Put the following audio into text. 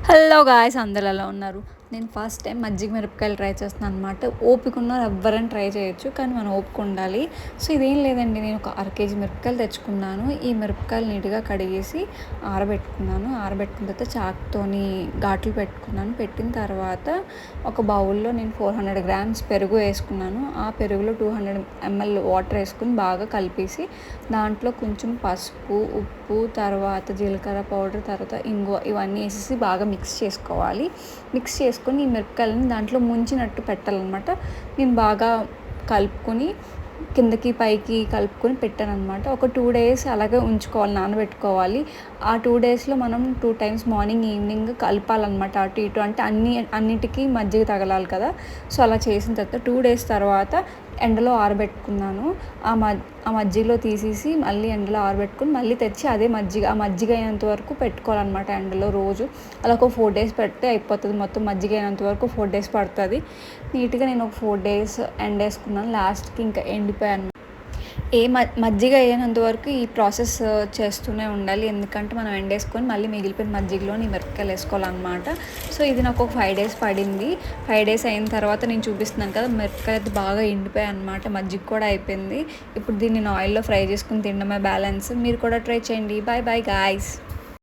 Hello guys, అందరూ ఎలా ఉన్నారు? నేను ఫస్ట్ టైం మజ్జిగ మిరపకాయలు ట్రై చేస్తున్నాను అనమాట. ఓపిక ఉన్న ఎవ్వరైనా ట్రై చేయొచ్చు, కానీ మనం ఓపిక ఉండాలి. సో ఇదేం లేదండి, నేను ఒక కేజీ మిరపకాయలు తెచ్చుకున్నాను. ఈ మిరపకాయలు నీట్గా కడిగేసి ఆరబెట్టుకున్నాను. ఆరబెట్టుకున్న తర్వాత చాకుతోని ఘాట్లు పెట్టుకున్నాను. పెట్టిన తర్వాత ఒక బౌల్లో నేను 400 గ్రామ్స్ పెరుగు వేసుకున్నాను. ఆ పెరుగులో 200 ml వాటర్ వేసుకుని బాగా కలిపేసి దాంట్లో కొంచెం పసుపు, ఉప్పు, తర్వాత జీలకర్ర పౌడర్, తర్వాత ఇంగువ ఇవన్నీ వేసేసి బాగా మిక్స్ చేసుకోవాలి. మిక్స్ చేసుకొని ఈ మిరపకాయలని దాంట్లో ముంచినట్టు పెట్టాలన్నమాట. నేను బాగా కలుపుకొని కిందకి పైకి కలుపుకొని పెట్టాను అనమాట. ఒక 2 days అలాగే ఉంచుకోవాలి, నానబెట్టుకోవాలి. ఆ 2 daysలో మనం 2 times మార్నింగ్ ఈవినింగ్ కలపాలన్నమాట. అటు ఇటు అంటే అన్నిటికీ మజ్జిగ తగలాలి కదా. సో అలా చేసిన తర్వాత 2 days తర్వాత ఎండలో ఆరబెట్టుకున్నాను. ఆ మజ్జిగలో తీసేసి మళ్ళీ ఎండలో ఆరబెట్టుకుని మళ్ళీ తెచ్చి అదే ఆ మజ్జిగ అయినంత వరకు పెట్టుకోవాలన్నమాట ఎండలో రోజు. అలా ఒక 4 days పెడితే అయిపోతుంది. మొత్తం మజ్జిగ అయినంత వరకు 4 days పడుతుంది. నీట్గా నేను ఒక 4 days ఎండేసుకున్నాను. లాస్ట్కి ఇంకా ఎండిపోయాను. మజ్జిగ అయ్యేంత వరకు ఈ ప్రాసెస్ చేస్తూనే ఉండాలి. ఎందుకంటే మనం ఎండేసుకొని మళ్ళీ మిగిలిపోయిన మజ్జిగలోని మిరపకాయలు వేసుకోవాలన్నమాట. సో ఇది నాకు ఒక 5 days పడింది. 5 days అయిన తర్వాత నేను చూపిస్తున్నాను కదా, మిరపకాయ అయితే బాగా ఎండిపోయాయి అనమాట. మజ్జిగ కూడా అయిపోయింది. ఇప్పుడు దీన్ని నేను ఆయిల్లో ఫ్రై చేసుకుని తినడమే బ్యాలెన్స్. మీరు కూడా ట్రై చేయండి. Bye bye guys.